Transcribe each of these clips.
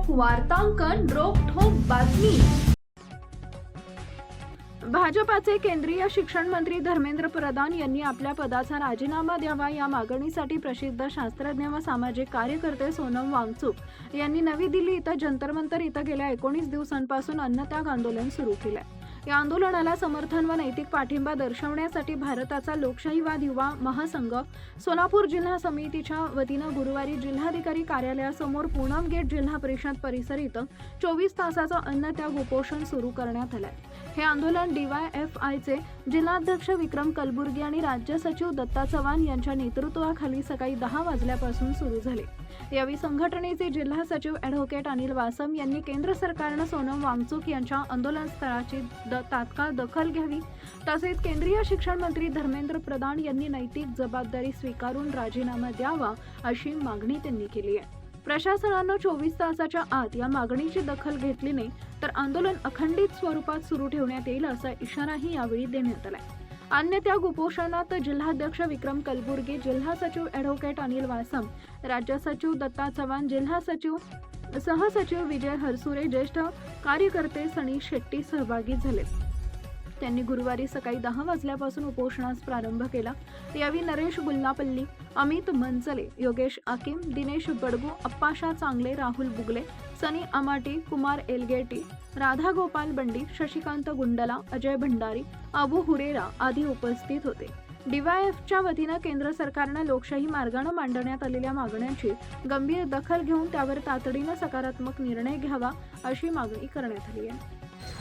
वार्तांकन रोखठोक बातमी। भाजपाचे केंद्रीय शिक्षण मंत्री धर्मेंद्र प्रधान यांनी आपल्या पदाचा राजीनामा द्यावा या मागणीसाठी प्रसिद्ध शास्त्रज्ञ व सामाजिक कार्यकर्ते सोनम वांगचुक यांनी नवी दिल्ली इथं जंतर मंतर इथं गेल्या 19 दिवसांपासून अन्नत्याग आंदोलन सुरू केले। या आंदोलनाला समर्थन व नैतिक पाठिंबा दर्शवण्यासाठी भारताचा लोकशाहीवादी युवा महासंघ सोलापूर जिल्हा समितीच्या वतीनं गुरुवारी जिल्हाधिकारी कार्यालयासमोर पूनम गेट जिल्हा परिषद परिसर इथं 24 तासाचं अन्नत्याग उपोषण सुरू करण्यात आलंय। हे आंदोलन DYFIचे जिल्हाध्यक्ष विक्रम कलबुर्गी आणि राज्य सचिव दत्ता चव्हाण यांच्या नेतृत्वाखाली सकाळी 10 वाजल्यापासून सुरू झाले। यावेळी संघटनेचे जिल्हा सचिव ॲडव्होकेट अनिल वासम यांनी केंद्र सरकारनं सोनम वांगचुक यांच्या आंदोलनस्थळाची तात्काळ दखल घ्यावी, तसेच केंद्रीय शिक्षण मंत्री धर्मेंद्र प्रधान यांनी नैतिक जबाबदारी स्वीकारून राजीनामा द्यावा अशी मागणी त्यांनी केली आहे। प्रशासनानं 24 तासाच्या आत या मागणीची दखल घेतली नाही तर आंदोलन अखंडित स्वरूपात सुरू ठेवण्यात येईल असा इशाराही यावेळी देण्यात आला। अन्नत्याग उपोषणात जिल्हाध्यक्ष विक्रम कलबुर्गी, जिल्हा सचिव ॲडव्होकेट अनिल वासम, राज्य सचिव दत्ता चव्हाण, जिल्हा सचिव सहसचिव विजय हरसुरे, ज्येष्ठ कार्यकर्ते सनी शेट्टी सहभागी झाले। त्यांनी गुरुवारी सकाळी 10 वाजल्यापासून उपोषणास प्रारंभ केला। यावेळी नरेश गुल्लापल्ली, अमित मनचले, योगेश आकिम, दिनेश बडगू, अप्पाशा चांगले, राहुल बुगले, सनी अमाटी, कुमार एलगेटी, राधा गोपाल बंडी, शशिकांत गुंडला, अजय भंडारी, अबू हुरेरा आदी उपस्थित होते। DYFच्या वतीनं केंद्र सरकारनं लोकशाही मार्गाने मांडण्यात आलेल्या मागण्यांची गंभीर दखल घेऊन त्यावर तातडीनं सकारात्मक निर्णय घ्यावा अशी मागणी करण्यात आली आहे।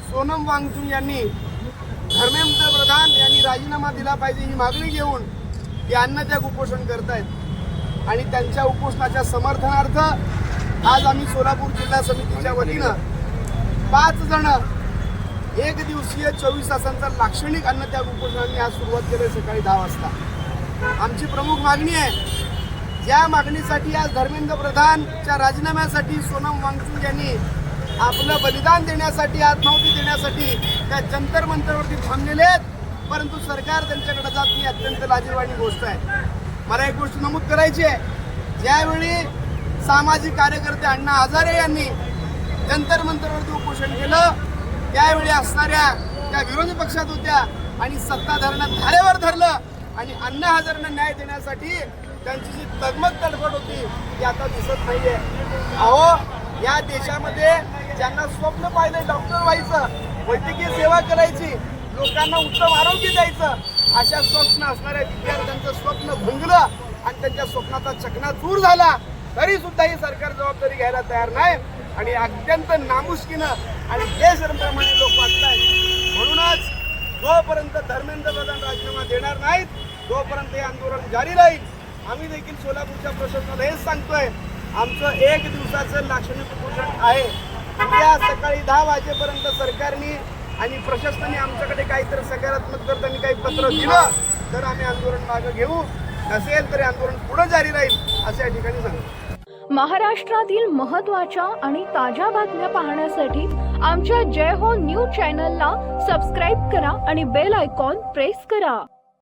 सोनम वांगचुक यांनी धर्मेंद्र प्रधान यांनी राजीनामा दिला पाहिजे ही मागणी घेऊन हे अन्नत्याग उपोषण करतायत आणि त्यांच्या उपोषणाच्या समर्थनार्थ आज आम्ही सोलापूर जिल्हा समितीच्या वतीनं 5 जण एक दिवसीय 24 तासांचा लाक्षणिक अन्नत्याग उपोषणाने आज सुरुवात केली सकाळी 10 वाजता। आमची प्रमुख मागणी आहे, ज्या मागणीसाठी आज धर्मेंद्र प्रधानच्या राजीनाम्यासाठी सोनम वांगचुक यांनी आपलं बलिदान देण्यासाठी, आत्माहुती देण्यासाठी त्या जंतर मंतरवरती थांबलेले आहेत, परंतु सरकार त्यांच्याकडे जात नाही। अत्यंत लाजिरवाणी गोष्ट आहे। मला एक गोष्ट नमूद करायची आहे, ज्यावेळी सामाजिक कार्यकर्ते अण्णा हजारे यांनी जंतर मंतरवरती उपोषण केलं त्यावेळी असणाऱ्या त्या विरोधी पक्षात होत्या आणि सत्ताधाऱ्यांना धारेवर धरलं आणि अण्णा हजारेंना न्याय देण्यासाठी त्यांची जी तगमग तडफड होती ती आता दिसत नाहीये। अहो, या देशामध्ये ज्यांना स्वप्न पाहिजे डॉक्टर व्हायचं, वैद्यकीय सेवा करायची, लोकांना उत्तम आरोग्य द्यायचं, अशा स्वप्न असणाऱ्या विद्यार्थ्यांचं स्वप्न भंगलं आणि त्यांच्या स्वप्नाचा चकनाचूर झाला, तरी सुद्धा ही सरकार जबाबदारी घ्यायला तयार नाही आणि अत्यंत नामुष्कीनं आणि बेशरमपणाने लोक वागतायत। म्हणूनच जोपर्यंत धर्मेंद्र प्रधान राजीनामा देणार नाहीत तोपर्यंत हे आंदोलन जारी राहील। आम्ही देखील सोलापूरच्या प्रशासनाला हेच सांगतोय, आमचं 1 दिवसाचं लाक्षणिक उपोषण आहे। उद्या सकाळी 10 वाजेपर्यंत सरकारने आणि प्रशासनाने आमच्याकडे काहीतरी सकारात्मक जर त्यांनी काही पत्र दिलं तर आम्ही आंदोलन मागे घेऊ, नसेल तरी आंदोलन पुढे जारी राहील असं या ठिकाणी सांगतो। महाराष्ट्रातील महत्त्वाच्या आणि ताज्या बातम्या पाहण्यासाठी आमच्या जय हो न्यूज चॅनलला सबस्क्राईब करा आणि बेल आयकॉन प्रेस करा।